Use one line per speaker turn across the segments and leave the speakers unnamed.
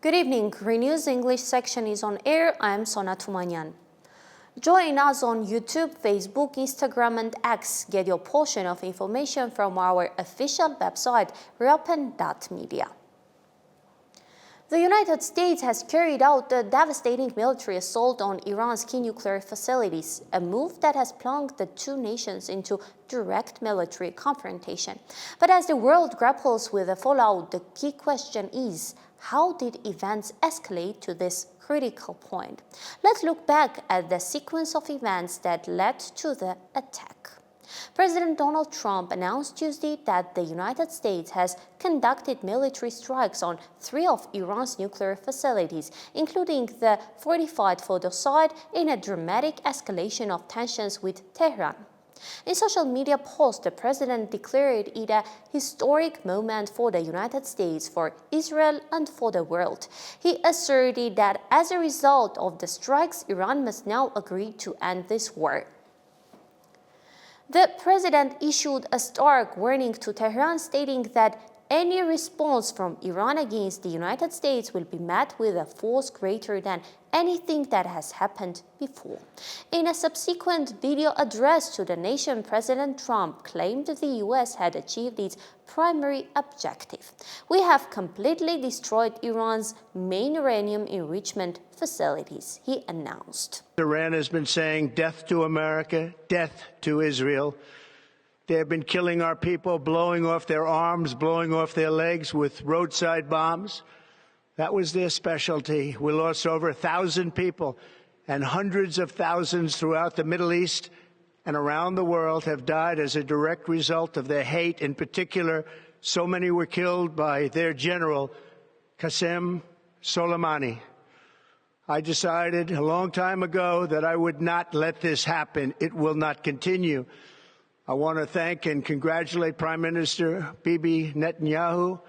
Good evening. RENEWS English section is on air. I am Sona Tumanyan. Join us on YouTube, Facebook, Instagram, and X. Get your portion of information from our official website, recipient.media. The United States has carried out a devastating military assault on Iran's key nuclear facilities, a move that has plunged the two nations into direct military confrontation. But as the world grapples with the fallout, the key question is, how did events escalate to this critical point? Let's look back at the sequence of events that led to the attack. President Donald Trump announced Tuesday that the United States has conducted military strikes on 3 of Iran's nuclear facilities, including the fortified Fordo site, in a dramatic escalation of tensions with Tehran. In social media post, the president declared it a historic moment for the United States, for Israel, and for the world. He asserted that as a result of the strikes, Iran must now agree to end this war. The president issued a stark warning to Tehran, stating that any response from Iran against the United States will be met with a force greater than anything that has happened before. In a subsequent video address to the nation, President Trump claimed the U.S. had achieved its primary objective. We have completely destroyed Iran's main uranium enrichment facilities, he announced.
Iran has been saying death to America, death to Israel. They have been killing our people, blowing off their arms, blowing off their legs with roadside bombs. That was their specialty. We lost over 1,000 people, and hundreds of thousands throughout the Middle East and around the world have died as a direct result of their hate. In particular, so many were killed by their general, Qasem Soleimani. I decided a long time ago that I would not let this happen. It will not continue. I want to thank and congratulate Prime Minister Bibi Netanyahu.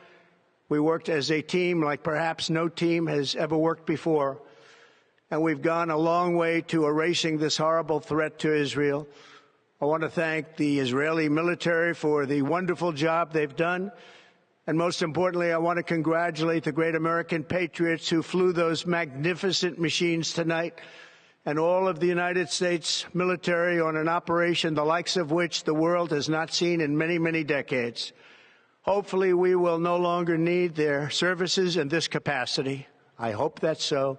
We worked as a team like perhaps no team has ever worked before. And we've gone a long way to erasing this horrible threat to Israel. I want to thank the Israeli military for the wonderful job they've done. And most importantly, I want to congratulate the great American patriots who flew those magnificent machines tonight, and all of the United States military on an operation the likes of which the world has not seen in many, many decades. Hopefully, we will no longer need their services in this capacity. I hope that's so.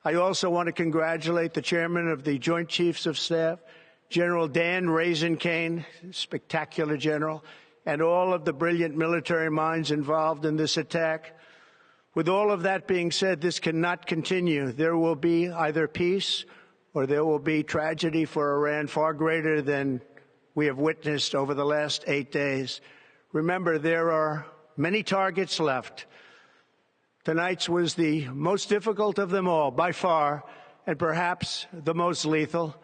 I also want to congratulate the chairman of the Joint Chiefs of Staff, General Dan Raisin-Kane, spectacular general, and all of the brilliant military minds involved in this attack. With all of that being said, this cannot continue. There will be either peace or there will be tragedy for Iran far greater than we have witnessed over the last 8 days. Remember, there are many targets left. Tonight's was the most difficult of them all, by far, and perhaps the most lethal.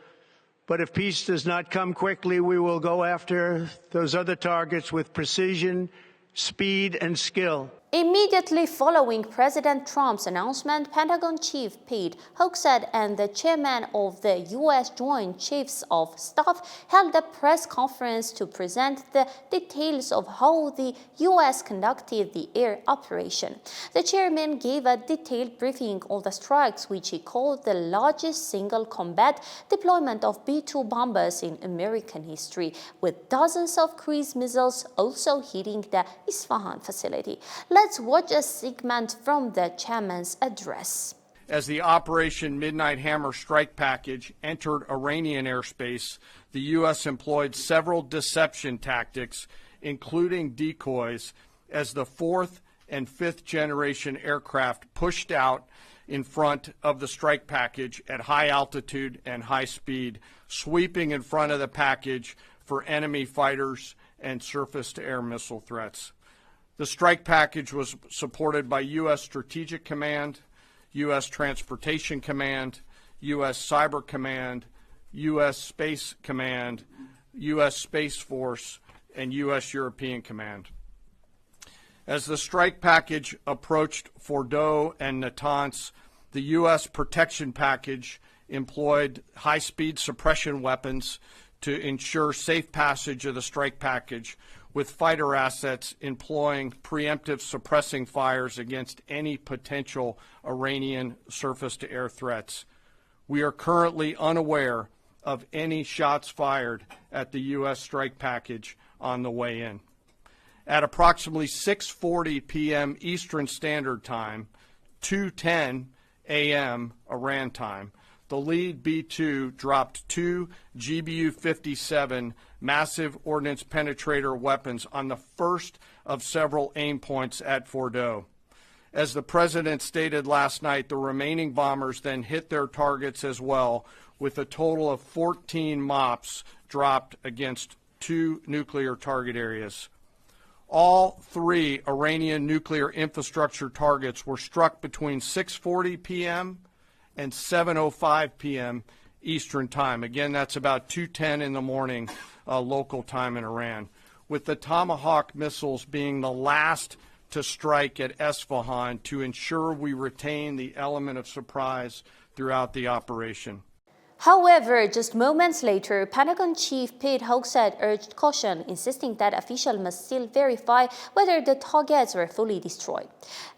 But if peace does not come quickly, we will go after those other targets with precision, speed, and skill.
Immediately following President Trump's announcement, Pentagon Chief Pete Hegseth and the chairman of the U.S. Joint Chiefs of Staff held a press conference to present the details of how the U.S. conducted the air operation. The chairman gave a detailed briefing on the strikes, which he called the largest single combat deployment of B-2 bombers in American history, with dozens of cruise missiles also hitting the Isfahan facility. Let's watch a segment from the chairman's address.
As the Operation Midnight Hammer strike package entered Iranian airspace, the U.S. employed several deception tactics, including decoys, as the 4th and 5th generation aircraft pushed out in front of the strike package at high altitude and high speed, sweeping in front of the package for enemy fighters and surface-to-air missile threats. The strike package was supported by U.S. Strategic Command, U.S. Transportation Command, U.S. Cyber Command, U.S. Space Command, U.S. Space Force, and U.S. European Command. As the strike package approached Fordo and Natanz, the U.S. protection package employed high-speed suppression weapons to ensure safe passage of the strike package, with fighter assets employing preemptive suppressing fires against any potential Iranian surface-to-air threats. We are currently unaware of any shots fired at the U.S. strike package on the way in. At approximately 6:40 p.m. Eastern Standard Time, 2:10 a.m. Iran time, the lead B-2 dropped 2 GBU-57 massive ordnance penetrator weapons on the first of several aim points at Fordow. As the President stated last night, the remaining bombers then hit their targets as well, with a total of 14 MOPs dropped against 2 nuclear target areas. All 3 Iranian nuclear infrastructure targets were struck between 6:40 p.m. and 7:05 p.m. Eastern Time. Again, that's about 2:10 in the morning local time in Iran, with the Tomahawk missiles being the last to strike at Esfahan to ensure we retain the element of surprise throughout the operation.
However, just moments later, Pentagon Chief Pete Hegseth urged caution, insisting that officials must still verify whether the targets were fully destroyed.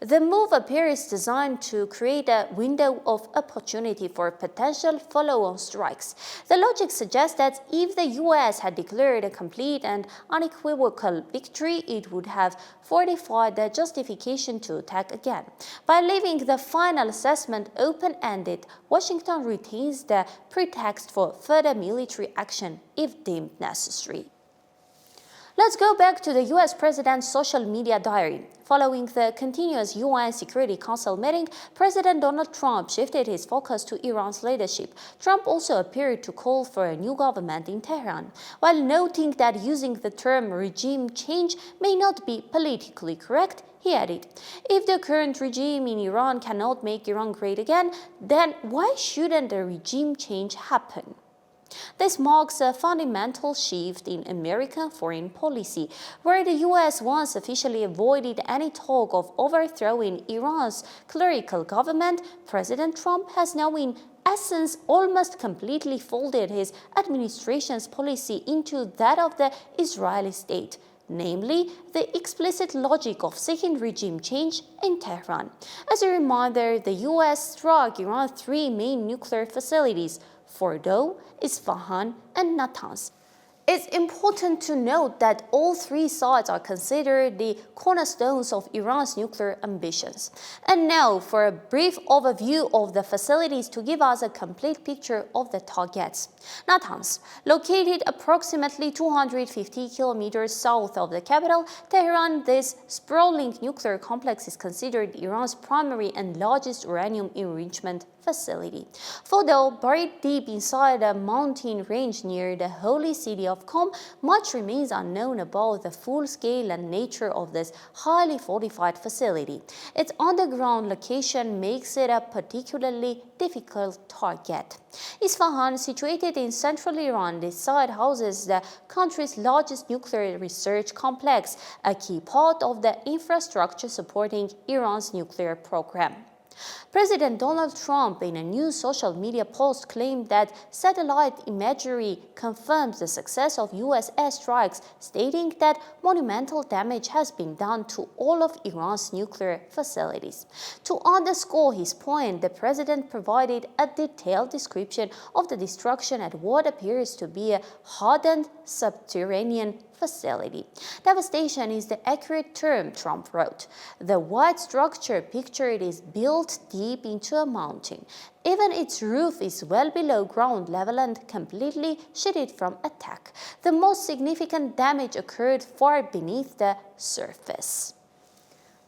The move appears designed to create a window of opportunity for potential follow-on strikes. The logic suggests that if the U.S. had declared a complete and unequivocal victory, it would have fortified the justification to attack again. By leaving the final assessment open-ended, Washington retains the pretext for further military action if deemed necessary. Let's go back to the U.S. President's social media diary. Following the continuous UN Security Council meeting, President Donald Trump shifted his focus to Iran's leadership. Trump also appeared to call for a new government in Tehran, while noting that using the term regime change may not be politically correct. He added, "If the current regime in Iran cannot make Iran great again, then why shouldn't a regime change happen?" This marks a fundamental shift in American foreign policy, where the U.S. once officially avoided any talk of overthrowing Iran's clerical government. President Trump has now in essence almost completely folded his administration's policy into that of the Israeli state, namely the explicit logic of seeking regime change in Tehran. As a reminder, the U.S. struck Iran's 3 main nuclear facilities, Fordow, Isfahan, and Natanz. It's important to note that all 3 sites are considered the cornerstones of Iran's nuclear ambitions. And now for a brief overview of the facilities to give us a complete picture of the targets. Natanz, located approximately 250 kilometers south of the capital, Tehran, this sprawling nuclear complex is considered Iran's primary and largest uranium enrichment facility. Fordow, buried deep inside a mountain range near the holy city of Qom, much remains unknown about the full scale and nature of this highly fortified facility. Its underground location makes it a particularly difficult target. Isfahan, situated in central Iran, this site houses the country's largest nuclear research complex, a key part of the infrastructure supporting Iran's nuclear program. President Donald Trump, in a new social media post, claimed that satellite imagery confirms the success of U.S. airstrikes, stating that monumental damage has been done to all of Iran's nuclear facilities. To underscore his point, the president provided a detailed description of the destruction at what appears to be a hardened subterranean facility. Devastation is the accurate term, Trump wrote. The white structure pictured is built deep into a mountain. Even its roof is well below ground level and completely shielded from attack. The most significant damage occurred far beneath the surface.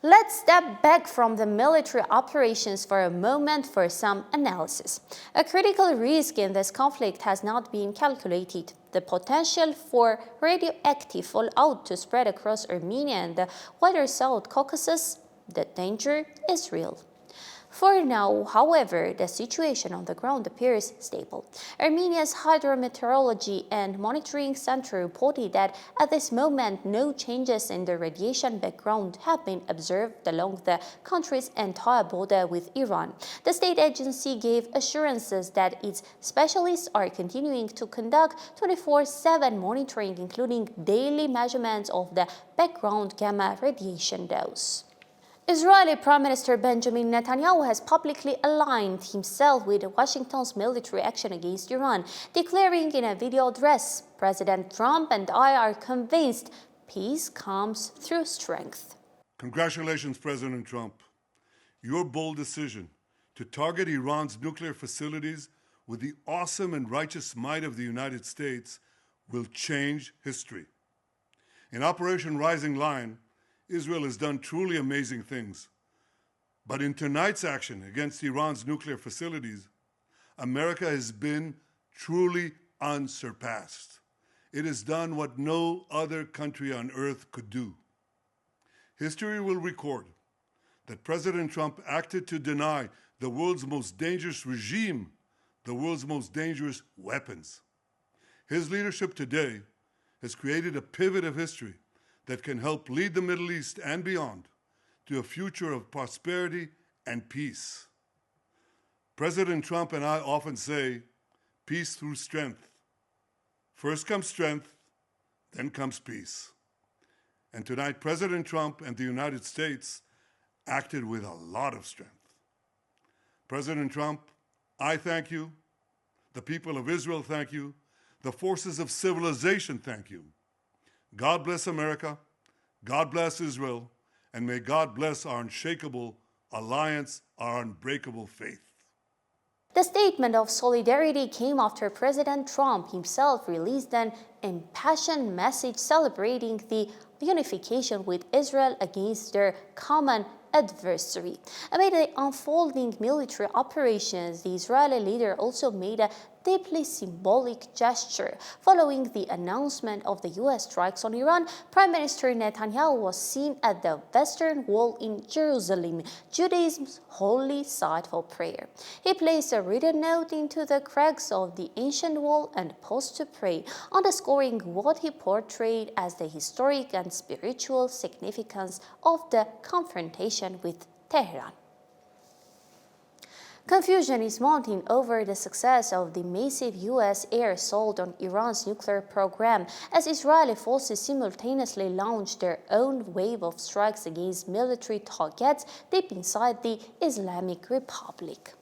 Let's step back from the military operations for a moment for some analysis. A critical risk in this conflict has not been calculated: the potential for radioactive fallout to spread across Armenia and the wider South Caucasus. The danger is real. For now, however, the situation on the ground appears stable. Armenia's Hydrometeorology and Monitoring Center reported that at this moment, no changes in the radiation background have been observed along the country's entire border with Iran. The state agency gave assurances that its specialists are continuing to conduct 24/7 monitoring, including daily measurements of the background gamma radiation dose. Israeli Prime Minister Benjamin Netanyahu has publicly aligned himself with Washington's military action against Iran, declaring in a video address, "President Trump and I are convinced peace comes through strength."
Congratulations, President Trump. Your bold decision to target Iran's nuclear facilities with the awesome and righteous might of the United States will change history. In Operation Rising Lion, Israel has done truly amazing things. But in tonight's action against Iran's nuclear facilities, America has been truly unsurpassed. It has done what no other country on earth could do. History will record that President Trump acted to deny the world's most dangerous regime the world's most dangerous weapons. His leadership today has created a pivot of history that can help lead the Middle East and beyond to a future of prosperity and peace. President Trump and I often say, peace through strength. First comes strength, then comes peace. And tonight, President Trump and the United States acted with a lot of strength. President Trump, I thank you. The people of Israel thank you. The forces of civilization thank you. God bless America, God bless Israel, and may God bless our unshakable alliance, our unbreakable faith.
The statement of solidarity came after President Trump himself released an impassioned message celebrating the unification with Israel against their common adversary. Amid the unfolding military operations, the Israeli leader also made a deeply symbolic gesture. Following the announcement of the U.S. strikes on Iran, Prime Minister Netanyahu was seen at the Western Wall in Jerusalem, Judaism's holy site for prayer. He placed a written note into the cracks of the ancient wall and paused to pray, underscoring what he portrayed as the historic and spiritual significance of the confrontation with Tehran. Confusion is mounting over the success of the massive U.S. air assault on Iran's nuclear program as Israeli forces simultaneously launched their own wave of strikes against military targets deep inside the Islamic Republic.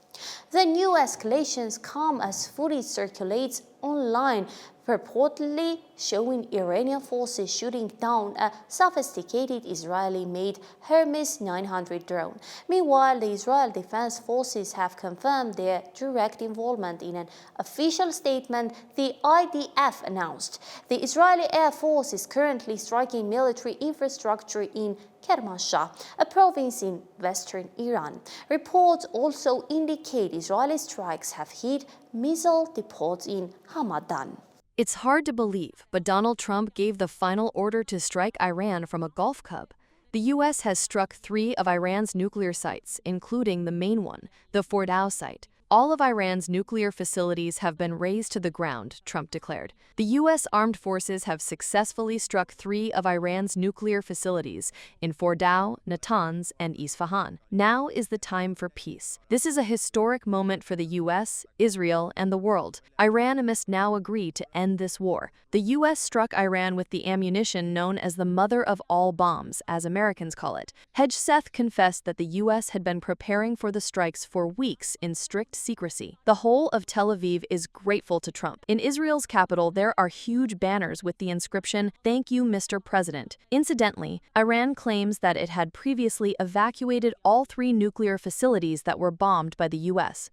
The new escalations come as footage circulates online, purportedly showing Iranian forces shooting down a sophisticated Israeli-made Hermes 900 drone. Meanwhile, the Israel Defense Forces have confirmed their direct involvement in an official statement the IDF announced. The Israeli Air Force is currently striking military infrastructure in Kermanshah, a province in western Iran. Reports also indicate Israeli strikes have hit missile depots in Hamadan.
It's hard to believe, but Donald Trump gave the final order to strike Iran from a golf club. The U.S. has struck 3 of Iran's nuclear sites, including the main one, the Fordow site. All of Iran's nuclear facilities have been razed to the ground, Trump declared. The U.S. armed forces have successfully struck 3 of Iran's nuclear facilities in Fordow, Natanz, and Isfahan. Now is the time for peace. This is a historic moment for the U.S., Israel, and the world. Iran must now agree to end this war. The U.S. struck Iran with the ammunition known as the mother of all bombs, as Americans call it. Hedgeseth confessed that the U.S. had been preparing for the strikes for weeks in strict secrecy. The whole of Tel Aviv is grateful to Trump. In Israel's capital, there are huge banners with the inscription, "Thank you, Mr. President." Incidentally, Iran claims that it had previously evacuated all 3 nuclear facilities that were bombed by the U.S.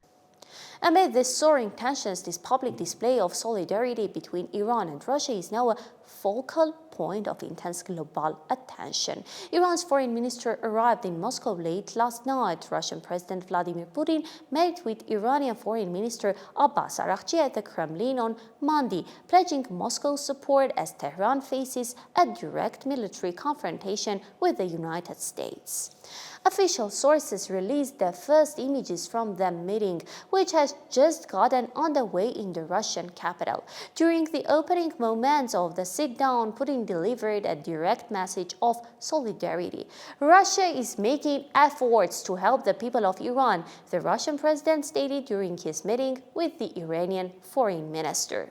Amid these soaring tensions, this public display of solidarity between Iran and Russia is now a focal point of intense global attention. Iran's foreign minister arrived in Moscow late last night. Russian President Vladimir Putin met with Iranian Foreign Minister Abbas Araghchi at the Kremlin on Monday, pledging Moscow's support as Tehran faces a direct military confrontation with the United States. Official sources released the first images from the meeting, which has just gotten underway in the Russian capital. During the opening moments of the sit-down, Putin delivered a direct message of solidarity. Russia is making efforts to help the people of Iran, the Russian president stated during his meeting with the Iranian foreign minister.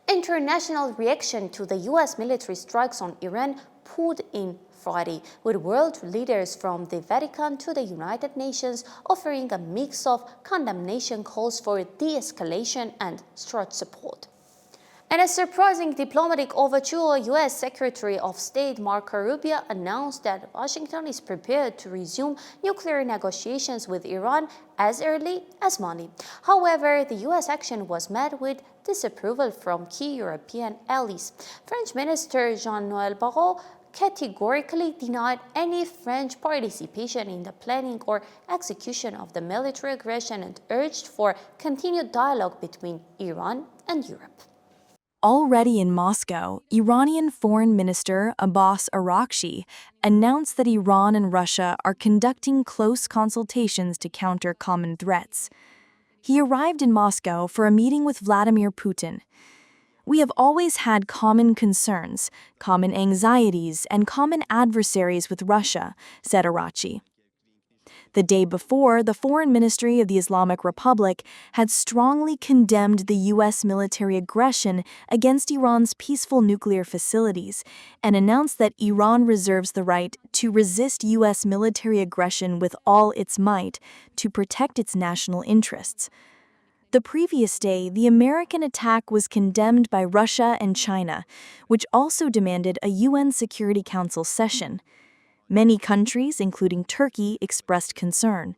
International reaction to the U.S. military strikes on Iran poured in Friday, with world leaders from the Vatican to the United Nations offering a mix of condemnation calls for de-escalation and strong support. In a surprising diplomatic overture, U.S. Secretary of State Marco Rubio announced that Washington is prepared to resume nuclear negotiations with Iran as early as Monday. However, the U.S. action was met with disapproval from key European allies. French Minister Jean-Noël Barrot categorically denied any French participation in the planning or execution of the military aggression and urged for continued dialogue between Iran and Europe.
Already in Moscow, Iranian Foreign Minister Abbas Araghchi announced that Iran and Russia are conducting close consultations to counter common threats. He arrived in Moscow for a meeting with Vladimir Putin. "We have always had common concerns, common anxieties, and common adversaries with Russia," said Araghchi. The day before, the Foreign Ministry of the Islamic Republic had strongly condemned the U.S. military aggression against Iran's peaceful nuclear facilities and announced that Iran reserves the right to resist U.S. military aggression with all its might to protect its national interests. The previous day, the American attack was condemned by Russia and China, which also demanded a UN Security Council session. Many countries, including Turkey, expressed concern.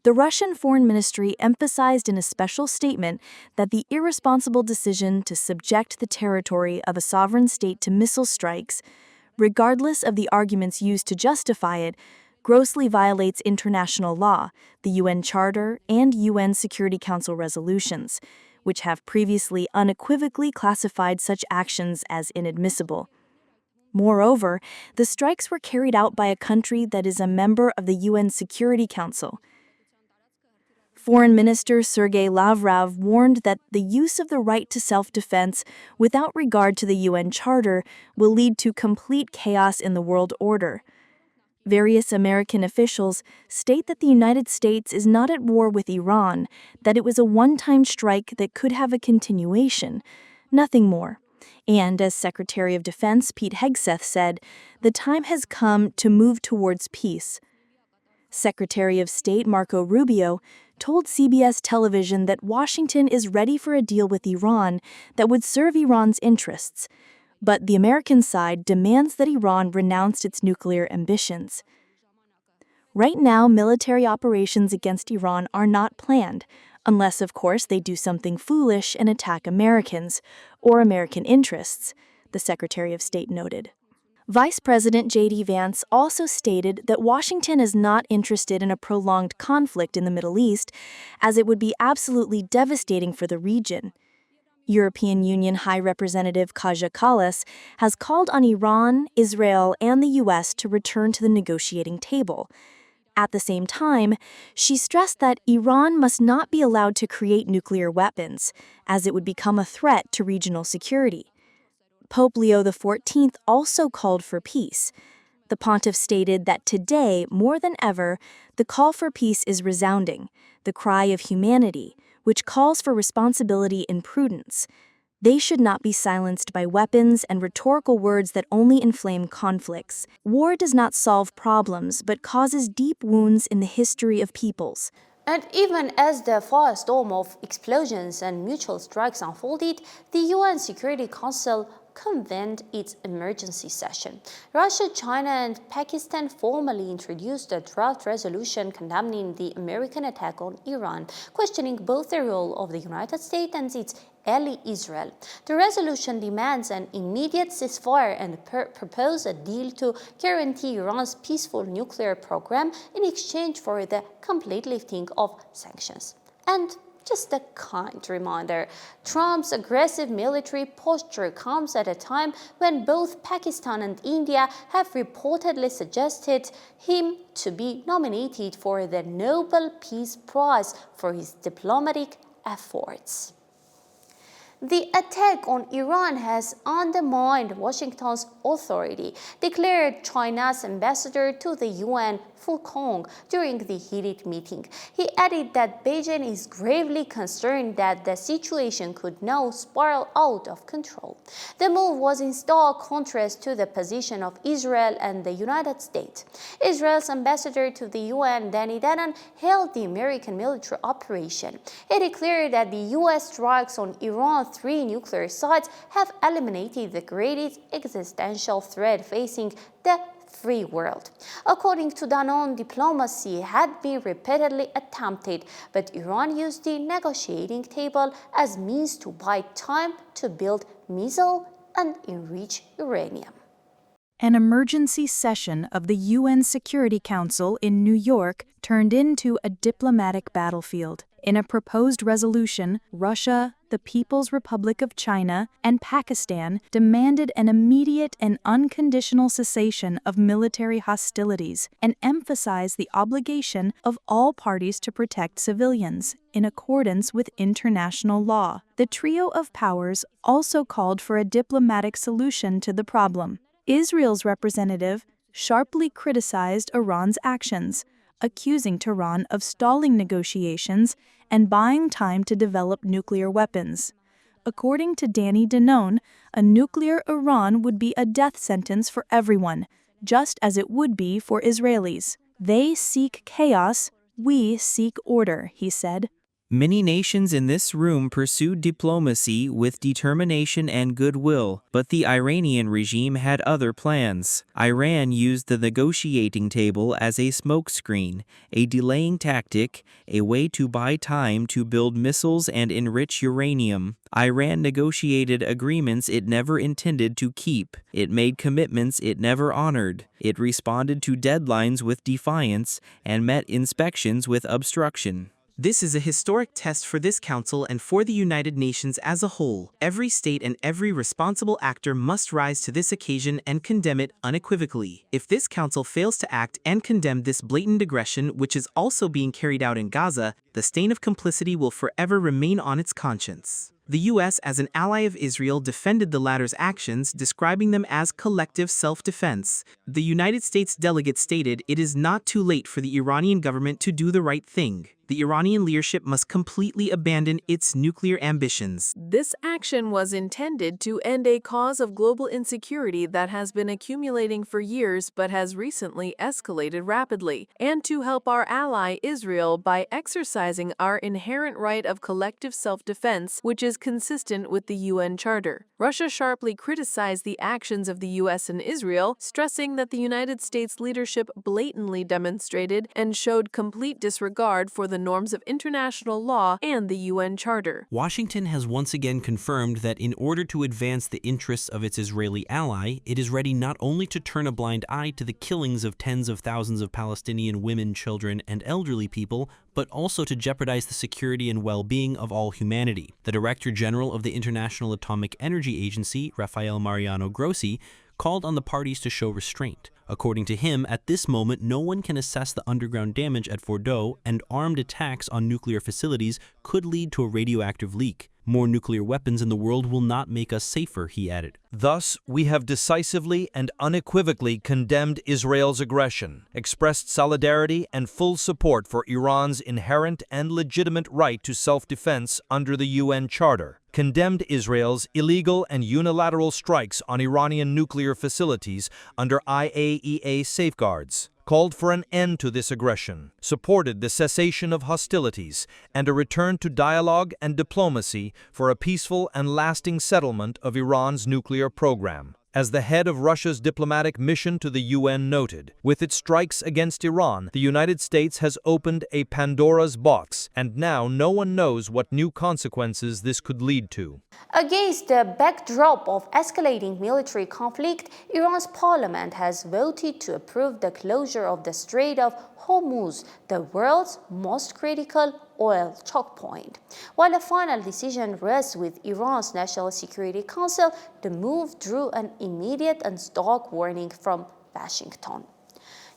The Russian Foreign Ministry emphasized in a special statement that the irresponsible decision to subject the territory of a sovereign state to missile strikes, regardless of the arguments used to justify it, grossly violates international law, the UN Charter, and UN Security Council resolutions, which have previously unequivocally classified such actions as inadmissible. Moreover, the strikes were carried out by a country that is a member of the UN Security Council. Foreign Minister Sergei Lavrov warned that the use of the right to self-defense without regard to the UN Charter will lead to complete chaos in the world order. Various American officials state that the United States is not at war with Iran, that it was a one-time strike that could have a continuation, nothing more. And, as Secretary of Defense Pete Hegseth said, the time has come to move towards peace. Secretary of State Marco Rubio told CBS television that Washington is ready for a deal with Iran that would serve Iran's interests, but the American side demands that Iran renounce its nuclear ambitions. Right now, military operations against Iran are not planned, unless, of course, they do something foolish and attack Americans or American interests, the Secretary of State noted. Vice President J.D. Vance also stated that Washington is not interested in a prolonged conflict in the Middle East, as it would be absolutely devastating for the region. European Union High Representative Kaja Kallas has called on Iran, Israel, and the U.S. to return to the negotiating table. At the same time, she stressed that Iran must not be allowed to create nuclear weapons, as it would become a threat to regional security. Pope Leo XIV also called for peace. The pontiff stated that today, more than ever, the call for peace is resounding, the cry of humanity, which calls for responsibility and prudence. They should not be silenced by weapons and rhetorical words that only inflame conflicts. War does not solve problems, but causes deep wounds in the history of peoples.
And even as the firestorm of explosions and mutual strikes unfolded, the UN Security Council convened its emergency session. Russia, China, and Pakistan formally introduced a draft resolution condemning the American attack on Iran, questioning both the role of the United States and its ally Israel. The resolution demands an immediate ceasefire and propose a deal to guarantee Iran's peaceful nuclear program in exchange for the complete lifting of sanctions. And just a kind reminder, Trump's aggressive military posture comes at a time when both Pakistan and India have reportedly suggested him to be nominated for the Nobel Peace Prize for his diplomatic efforts. The attack on Iran has undermined Washington's authority, declared China's ambassador to the UN, Fu Kong, during the heated meeting. He added that Beijing is gravely concerned that the situation could now spiral out of control. The move was in stark contrast to the position of Israel and the United States. Israel's ambassador to the UN, Danny Danon, hailed the American military operation. He declared that the U.S. strikes on Iran's 3 nuclear sites have eliminated the greatest existential threat facing the free world. According to Danon, diplomacy had been repeatedly attempted, but Iran used the negotiating table as means to buy time to build missiles and enrich uranium.
An emergency session of the UN Security Council in New York turned into a diplomatic battlefield. In a proposed resolution, Russia, the People's Republic of China, and Pakistan demanded an immediate and unconditional cessation of military hostilities and emphasized the obligation of all parties to protect civilians in accordance with international law. The trio of powers also called for a diplomatic solution to the problem. Israel's representative sharply criticized Iran's actions, accusing Tehran of stalling negotiations and buying time to develop nuclear weapons. According to Danny Danon, a nuclear Iran would be a death sentence for everyone, just as it would be for Israelis. They seek chaos, we seek order, he said.
Many nations in this room pursued diplomacy with determination and goodwill, but the Iranian regime had other plans. Iran used the negotiating table as a smokescreen, a delaying tactic, a way to buy time to build missiles and enrich uranium. Iran negotiated agreements it never intended to keep. It made commitments it never honored. It responded to deadlines with defiance and met inspections with obstruction.
This is a historic test for this council and for the United Nations as a whole. Every state and every responsible actor must rise to this occasion and condemn it unequivocally. If this council fails to act and condemn this blatant aggression, which is also being carried out in Gaza, the stain of complicity will forever remain on its conscience. The U.S., as an ally of Israel, defended the latter's actions, describing them as collective self-defense. The United States delegate stated it is not too late for the Iranian government to do the right thing. The Iranian leadership must completely abandon its nuclear ambitions.
This action was intended to end a cause of global insecurity that has been accumulating for years but has recently escalated rapidly, and to help our ally Israel by exercising our inherent right of collective self-defense, which is consistent with the UN Charter. Russia sharply criticized the actions of the U.S. and Israel, stressing that the United States leadership blatantly demonstrated and showed complete disregard for the norms of international law and the UN Charter.
Washington has once again confirmed that in order to advance the interests of its Israeli ally, it is ready not only to turn a blind eye to the killings of tens of thousands of Palestinian women, children, and elderly people, but also to jeopardize the security and well-being of all humanity. The Director General of the International Atomic Energy Agency, Rafael Mariano Grossi, called on the parties to show restraint. According to him, at this moment, no one can assess the underground damage at Fordow, and armed attacks on nuclear facilities could lead to a radioactive leak. More nuclear weapons in the world will not make us safer, he added.
Thus, we have decisively and unequivocally condemned Israel's aggression, expressed solidarity and full support for Iran's inherent and legitimate right to self-defense under the UN Charter, condemned Israel's illegal and unilateral strikes on Iranian nuclear facilities under IAEA safeguards, called for an end to this aggression, supported the cessation of hostilities, and a return to dialogue and diplomacy for a peaceful and lasting settlement of Iran's nuclear program. As the head of Russia's diplomatic mission to the UN noted, with its strikes against Iran, the United States has opened a Pandora's box, and now no one knows what new consequences this could lead to.
Against the backdrop of escalating military conflict, Iran's parliament has voted to approve the closure of the Strait of Hormuz, the world's most critical oil choke point. While the final decision rests with Iran's National Security Council, the move drew an immediate and stark warning from Washington.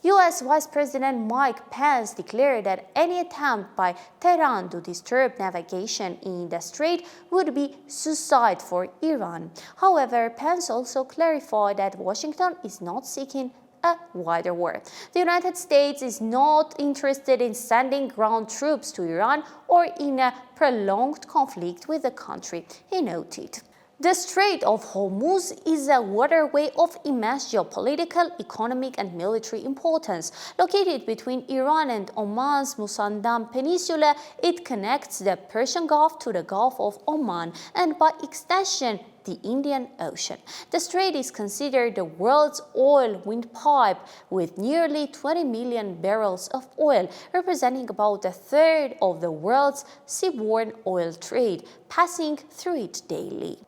U.S. Vice President Mike Pence declared that any attempt by Tehran to disturb navigation in the strait would be suicide for Iran. However, Pence also clarified that Washington is not seeking a wider war. The United States is not interested in sending ground troops to Iran or in a prolonged conflict with the country, he noted. The Strait of Hormuz is a waterway of immense geopolitical, economic, and military importance. Located between Iran and Oman's Musandam Peninsula, it connects the Persian Gulf to the Gulf of Oman and, by extension, the Indian Ocean. The strait is considered the world's oil windpipe, with nearly 20 million barrels of oil, representing about a third of the world's seaborne oil trade, passing through it daily.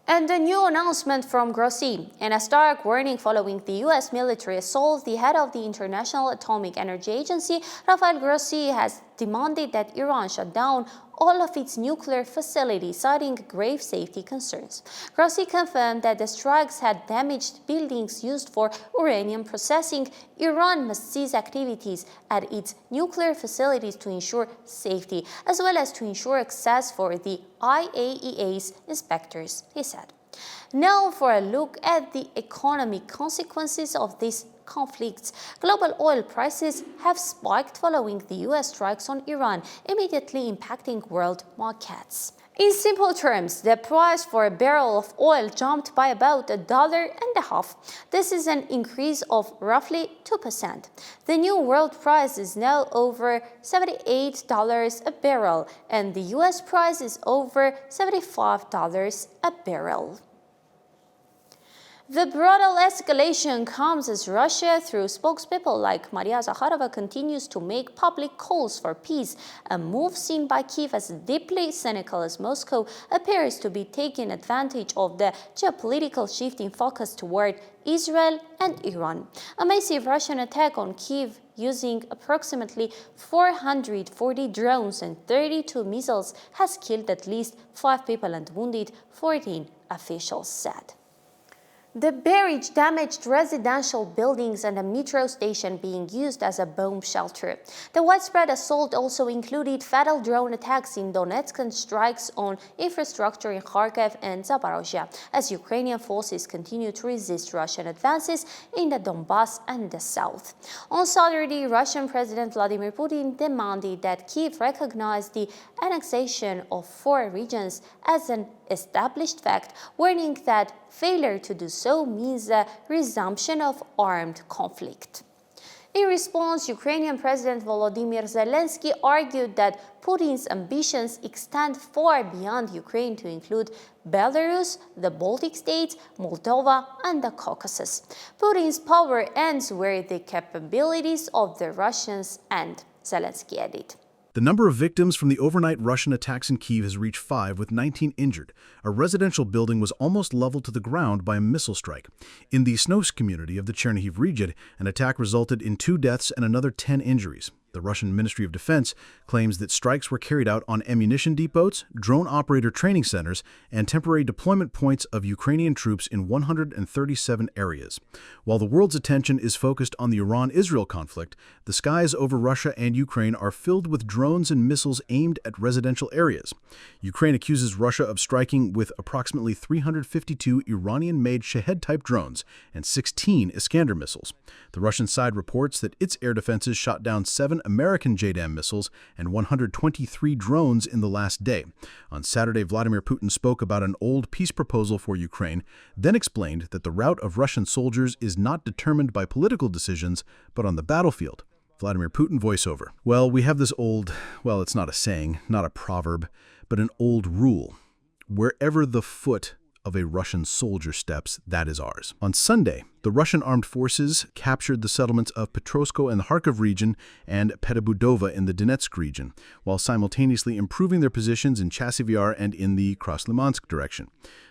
And a new announcement from Grossi. In a stark warning following the U.S. military assault, the head of the International Atomic Energy Agency, Rafael Grossi, has demanded that Iran shut down all of its nuclear facilities, citing grave safety concerns. Grossi confirmed that the strikes had damaged buildings used for uranium processing. Iran must cease activities at its nuclear facilities to ensure safety, as well as to ensure access for the IAEA's inspectors, he said. Now for a look at the economic consequences of this conflicts. Global oil prices have spiked following the U.S. strikes on Iran, immediately impacting world markets. In simple terms, the price for a barrel of oil jumped by about $1.50. This is an increase of roughly 2%. The new world price is now over $78 a barrel, and the U.S. price is over $75 a barrel. The brutal escalation comes as Russia, through spokespeople like Maria Zakharova, continues to make public calls for peace, a move seen by Kyiv as deeply cynical as Moscow appears to be taking advantage of the geopolitical shift in focus toward Israel and Iran. A massive Russian attack on Kyiv using approximately 440 drones and 32 missiles has killed at least 5 people and wounded 14, officials said. The barrage damaged residential buildings and a metro station being used as a bomb shelter. The widespread assault also included fatal drone attacks in Donetsk and strikes on infrastructure in Kharkiv and Zaporozhye, as Ukrainian forces continue to resist Russian advances in the Donbass and the south. On Saturday, Russian President Vladimir Putin demanded that Kyiv recognize the annexation of 4 regions as an established fact, warning that failure to do so means a resumption of armed conflict. In response, Ukrainian President Volodymyr Zelensky argued that Putin's ambitions extend far beyond Ukraine to include Belarus, the Baltic states, Moldova, and the Caucasus. Putin's power ends where the capabilities of the Russians end, Zelensky added.
The number of victims from the overnight Russian attacks in Kyiv has reached 5, with 19 injured. A residential building was almost leveled to the ground by a missile strike. In the Snos community of the Chernihiv region, an attack resulted in 2 deaths and another 10 injuries. The Russian Ministry of Defense claims that strikes were carried out on ammunition depots, drone operator training centers, and temporary deployment points of Ukrainian troops in 137 areas. While the world's attention is focused on the Iran-Israel conflict, the skies over Russia and Ukraine are filled with drones and missiles aimed at residential areas. Ukraine accuses Russia of striking with approximately 352 Iranian-made Shahed-type drones and 16 Iskander missiles. The Russian side reports that its air defenses shot down 7 American JDAM missiles and 123 drones in the last day. On Saturday, Vladimir Putin spoke about an old peace proposal for Ukraine, then explained that the route of Russian soldiers is not determined by political decisions, but on the battlefield. Vladimir Putin voiceover. Well, we have this old, well, it's not a saying, not a proverb, but an old rule. Wherever the foot of a Russian soldier steps, that is ours. On Sunday, the Russian armed forces captured the settlements of Petrovsko in the Kharkiv region and Perebudova in the Donetsk region, while simultaneously improving their positions in Chasiv Yar and in the Kraslimansk direction.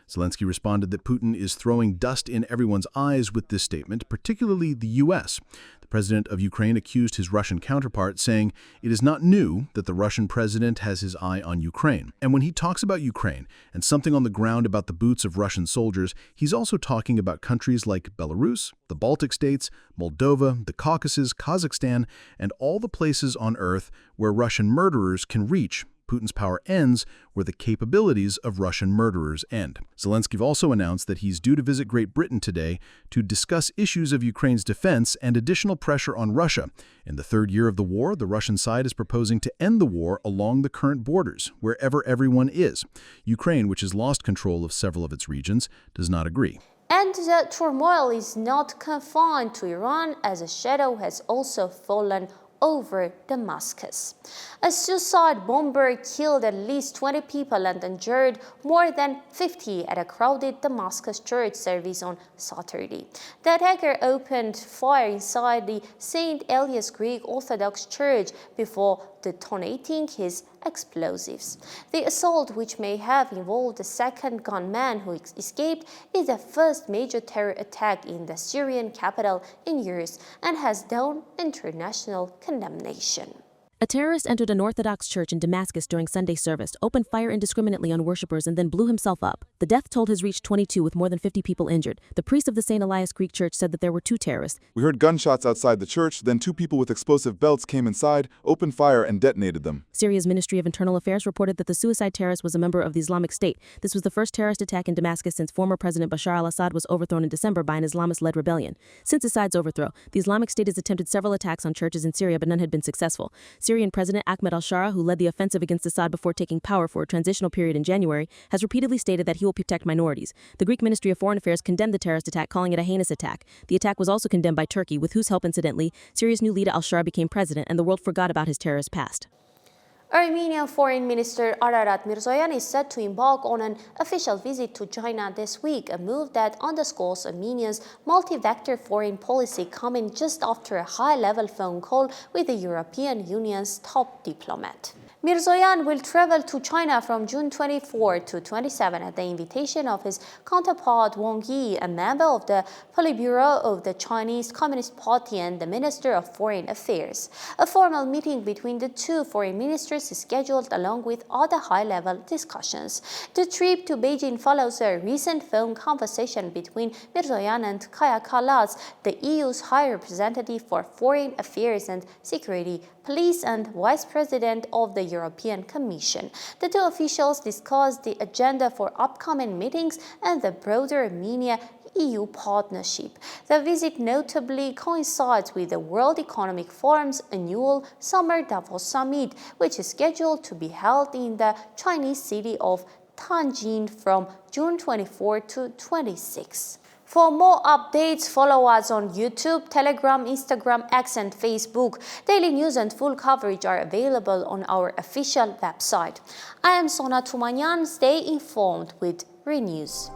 Zelensky responded that Putin is throwing dust in everyone's eyes with this statement, particularly the U.S. The president of Ukraine accused his Russian counterpart, saying it is not new that the Russian president has his eye on Ukraine. And when he talks about Ukraine and something on the ground about the boots of Russian soldiers, he's also talking about countries like Belarus, the Baltic states, Moldova, the Caucasus, Kazakhstan, and all the places on Earth where Russian murderers can reach. Putin's power ends where the capabilities of Russian murderers end. Zelensky also announced that he's due to visit Great Britain today to discuss issues of Ukraine's defense and additional pressure on Russia. In the third year of the war, the Russian side is proposing to end the war along the current borders, wherever everyone is. Ukraine, which has lost control of several of its regions, does not agree.
And the turmoil is not confined to Iran, as a shadow has also fallen over Damascus. A suicide bomber killed at least 20 people and injured more than 50 at a crowded Damascus church service on Saturday. The attacker opened fire inside the St. Elias Greek Orthodox Church before detonating his explosives. The assault, which may have involved a second gunman who escaped, is the first major terror attack in the Syrian capital in years and has known international condemnation.
A terrorist entered an Orthodox church in Damascus during Sunday service, opened fire indiscriminately on worshippers, and then blew himself up. The death toll has reached 22, with more than 50 people injured. The priest of the St. Elias Greek Church said that there were 2 terrorists.
We heard gunshots outside the church, then 2 people with explosive belts came inside, opened fire, and detonated them.
Syria's Ministry of Internal Affairs reported that the suicide terrorist was a member of the Islamic State. This was the first terrorist attack in Damascus since former President Bashar al-Assad was overthrown in December by an Islamist-led rebellion. Since Assad's overthrow, the Islamic State has attempted several attacks on churches in Syria, but none had been successful. Syrian President Ahmed al-Shara, who led the offensive against Assad before taking power for a transitional period in January, has repeatedly stated that he will protect minorities. The Greek Ministry of Foreign Affairs condemned the terrorist attack, calling it a heinous attack. The attack was also condemned by Turkey, with whose help, incidentally, Syria's new leader al-Shara became president, and the world forgot about his terrorist past.
Armenian Foreign Minister Ararat Mirzoyan is set to embark on an official visit to China this week, a move that underscores Armenia's multi-vector foreign policy, coming just after a high-level phone call with the European Union's top diplomat. Mirzoyan will travel to China from June 24 to 27 at the invitation of his counterpart Wang Yi, a member of the Politburo of the Chinese Communist Party and the Minister of Foreign Affairs. A formal meeting between the two foreign ministers is scheduled along with other high-level discussions. The trip to Beijing follows a recent phone conversation between Mirzoyan and Kaja Kallas, the EU's High Representative for Foreign Affairs and Security, Police and Vice President of the European Commission. The two officials discussed the agenda for upcoming meetings and the broader Armenia-EU partnership. The visit notably coincides with the World Economic Forum's annual Summer Davos Summit, which is scheduled to be held in the Chinese city of Tianjin from June 24 to 26. For more updates, follow us on YouTube, Telegram, Instagram, X, and Facebook. Daily news and full coverage are available on our official website. I am Sona Tumanyan. Stay informed with RENEWS.